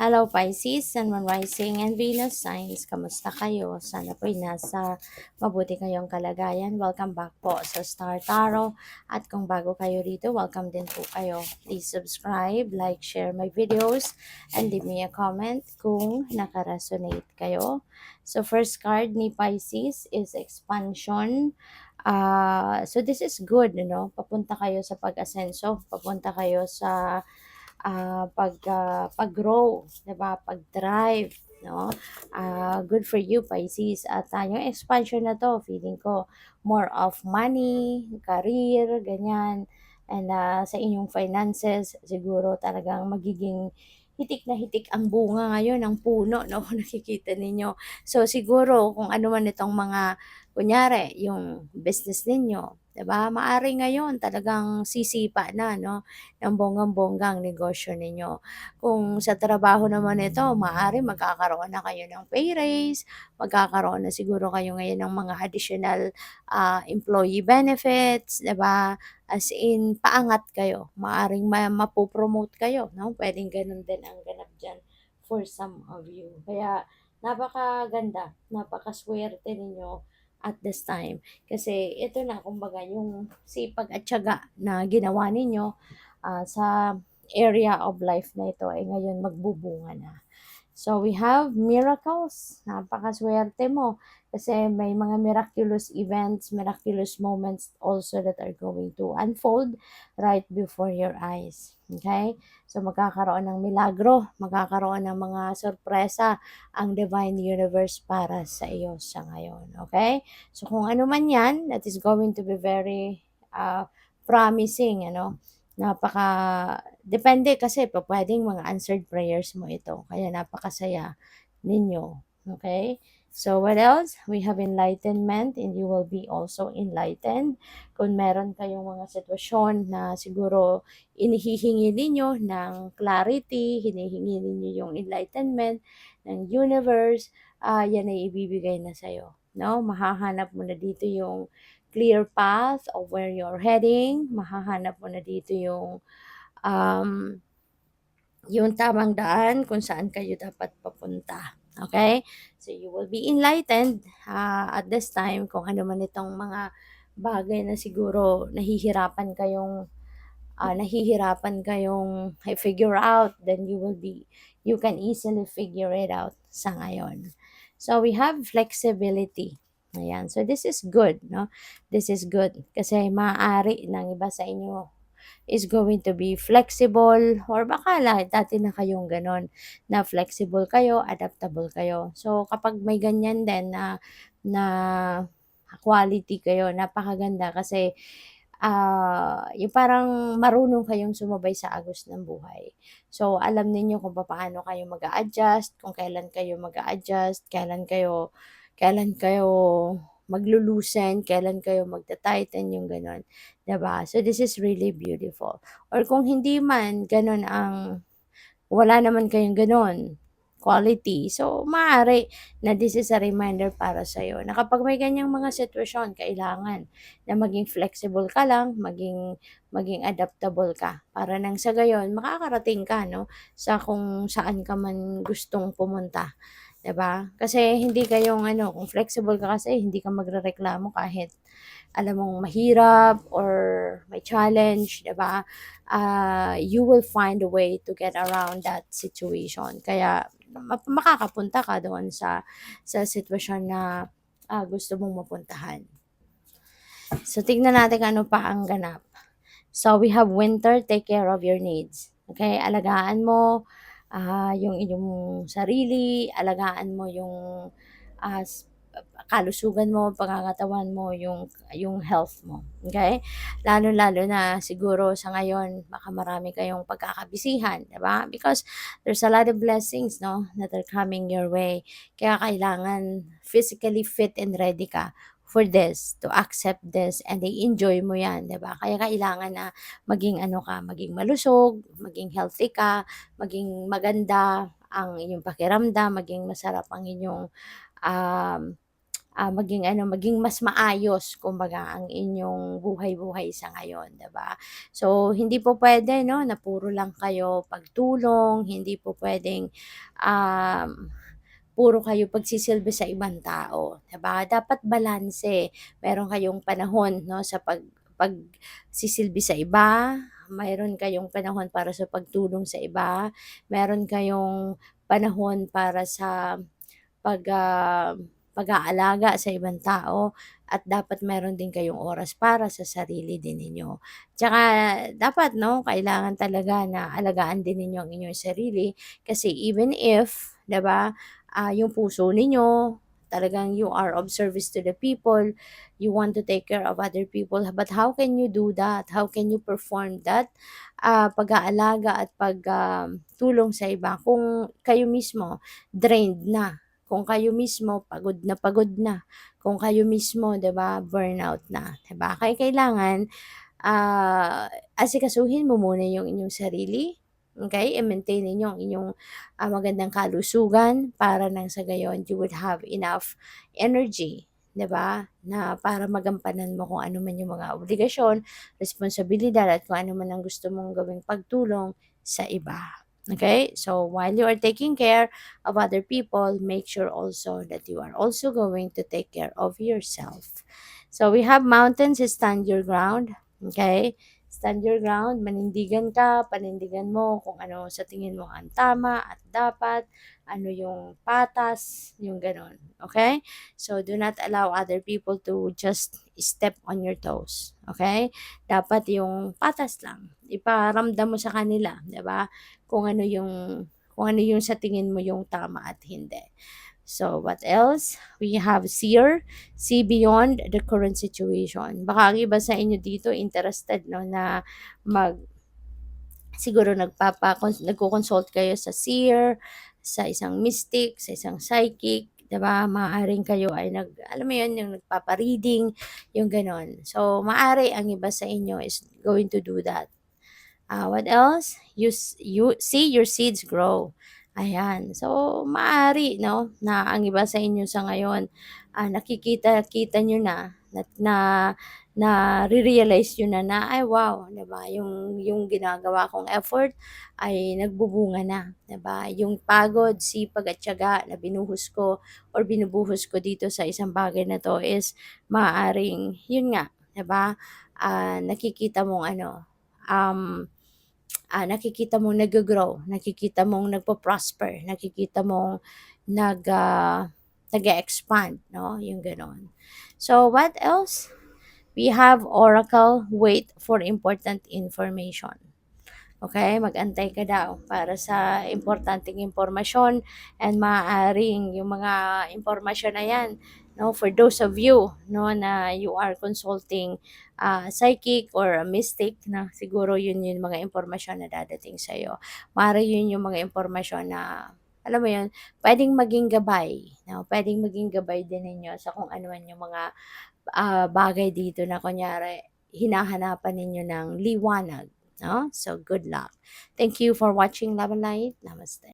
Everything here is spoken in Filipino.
Hello Pisces, Sun, Moon Rising, and Venus signs. Kamusta kayo? Sana po'y nasa mabuti kayong kalagayan. Welcome back po sa Star Tarot. At kung bago kayo rito, welcome din po kayo. Please subscribe, like, share my videos, and leave me a comment kung nakaresonate kayo. So first card ni Pisces is expansion. So this is good, Papunta kayo sa pag-asenso, papunta kayo sa pag-grow, 'di ba? Pag-thrive, no? Good for you, Pisces. At yung expansion na to, feeling ko more of money, career, ganyan. And sa inyong finances, siguro talagang magiging hitik na hitik ang bunga ngayon ng puno, no? Kung nakikita ninyo. So siguro kung ano man itong mga, kunyari, yung business ninyo, 'di ba? Maari ngayon talagang sisipa na, no? Ng bonggang-bonggang negosyo ninyo. Kung sa trabaho naman ito, maaari magkakaroon na kayo ng pay raise, magkakaroon na siguro kayo ngayon ng mga additional employee benefits, 'di ba? As in, paangat kayo. Maaring mapopromote kayo, no? Pwedeng ganun din ang ganap dyan for some of you. Kaya, napakaganda, napakaswerte ninyo at this time. Kasi ito na, kumbaga, yung sipag at tiyaga na ginawa ninyo sa area of life na ito ay ngayon magbubunga na. So we have miracles. Napakaswerte mo kasi may mga miraculous events, miraculous moments also that are going to unfold right before your eyes. Okay? So magkakaroon ng milagro, magkakaroon ng mga sorpresa ang divine universe para sa iyo sa ngayon. Okay? So kung ano man yan, that is going to be very promising, depende kasi pupuwedeng mga answered prayers mo ito, kaya napakasaya ninyo, okay? So what else? We have enlightenment and you will be also enlightened. Kung meron kayong mga sitwasyon na siguro inihihingi ninyo ng clarity, hinihingi ninyo yung enlightenment ng universe, yan ay ibibigay na sa'yo, no? Mahahanap mo na dito yung clear path of where you're heading, mahahanap mo na dito um, yung tamang daan kung saan kayo dapat papunta. Okay? So you will be enlightened at this time kung ano man itong mga bagay na siguro nahihirapan kayong figure out, then you can easily figure it out sa ngayon. So we have flexibility. Ayan. So this is good, no? This is good kasi maaari ng iba sa inyo is going to be flexible or baka dati na kayong ganon na flexible kayo, adaptable kayo. So kapag may ganyan din na quality kayo, napakaganda kasi yung parang marunong kayong sumabay sa agos ng buhay. So alam niyo kung paano kayo mag-a-adjust, kung kailan kayo mag-a-adjust, kailan kayo maglu-loosen, kailan kayo magta-tighten, yung gano'n, 'di ba? So this is really beautiful. Or kung hindi man gano'n wala naman kayong gano'n quality, so maaari na this is a reminder para sa'yo na kapag may ganyang mga sitwasyon, kailangan na maging flexible ka lang, maging adaptable ka para nang sa gayon makakarating ka, 'no, sa kung saan ka man gustong pumunta. 'Di ba? Kasi hindi kayong kung flexible ka kasi hindi ka magrereklamo kahit alam mong mahirap or may challenge, 'di ba? You will find a way to get around that situation. Kaya makakapunta ka doon sa sitwasyon na gusto mong mapuntahan. So tignan natin kung ano pa ang ganap. So we have winter, take care of your needs. Okay, alagaan mo yung inyong sarili, alagaan mo yung ah, s- kalusugan mo, pangangatawan mo, yung health mo. Okay? Lalo-lalo na siguro sa ngayon, baka marami kayong pagkakabisihan, 'di ba? Because there's a lot of blessings, no, that are coming your way. Kaya kailangan physically fit and ready ka for this, to accept this, and i-enjoy mo yan, 'di ba? Kaya kailangan na maging malusog, maging healthy ka, maging maganda ang inyong pakiramdam, maging masarap ang inyong um, maging mas maayos kumbaga ang inyong buhay-buhay sa ngayon, 'di ba? So, hindi po puwede 'no, na puro lang kayo pagtulong, hindi po puwedeng, um, puro kayo pagsisilbi sa ibang tao, 'di ba? Dapat balanse. Meron kayong panahon 'no, sa pagsisilbi sa iba, mayroon kayong panahon para sa pagtulong sa iba, meron kayong panahon para sa pag, ah, pag-aalaga sa ibang tao at dapat meron din kayong oras para sa sarili din ninyo. Tsaka dapat 'no, kailangan talaga na alagaan din ninyo ang inyong sarili kasi even if, 'di ba, yung puso ninyo talagang you are of service to the people, you want to take care of other people, but how can you do that? How can you perform that, pag-aalaga at tulong sa iba kung kayo mismo drained na, kung kayo mismo pagod na, kung kayo mismo 'di ba, burnout na, 'di ba? Kaya kailangan, asikasuhin mo muna yung inyong sarili, okey? I-maintain ninyo ang inyong, magandang kalusugan para nang sa gayon you would have enough energy, 'di ba, na para magampanan mo kung ano man yung mga obligasyon, responsibilidad at kung ano man ang gusto mong gawing pagtulong sa iba, okay? So, while you are taking care of other people, make sure also that you are also going to take care of yourself. So we have mountains, stand your ground. Okay? Stand your ground, manindigan ka, panindigan mo kung ano sa tingin mo ang tama at dapat, ano yung patas, yung ganon. Okay? So do not allow other people to just step on your toes. Okay? Dapat yung patas lang. Iparamdam mo sa kanila, 'di ba? Kung ano yung sa tingin mo yung tama at hindi. So, what else? We have seer, see beyond the current situation. Baka ang iba sa inyo dito interested no na mag siguro nagko-consult kayo sa seer, sa isang mystic, sa isang psychic, 'di ba? Maaaring kayo ay alam mo 'yun, yung nagpapa-reading, yung gano'n. So, maaari ang iba sa inyo is going to do that. What else? You see your seeds grow. Ayan. So, maaari 'no, na ang iba sa inyo sa ngayon, nakikita niyo na nare-realize niyo na, "Ay wow," 'di ba, yung ginagawa kong effort ay nagbubunga na, 'di ba? Yung pagod, sipag at tiyaga na binuhos ko or binubuhos ko dito sa isang bagay na 'to is maaaring yun nga, 'di ba, nakikita mong nakikita mong naggo-grow, nakikita mong nagpo-prosper, nakikita mong nag, ah, nag-e-expand 'no, yung gano'n. So, what else? We have oracle, wait for important information. Okay, mag-antay ka daw para sa importanteng impormasyon and maaaring yung mga impormasyon na yan, no, for those of you, no, na you are consulting psychic or a mystic, na siguro yun yung mga impormasyon na dadating sa'yo. Maaari yun yung mga impormasyon na, alam mo yun, pwedeng maging gabay, no? Pwedeng maging gabay din ninyo sa kung ano man yung mga bagay dito na kunyari hinahanapan ninyo ng liwanag, no? So, good luck. Thank you for watching Love and Light. Namaste.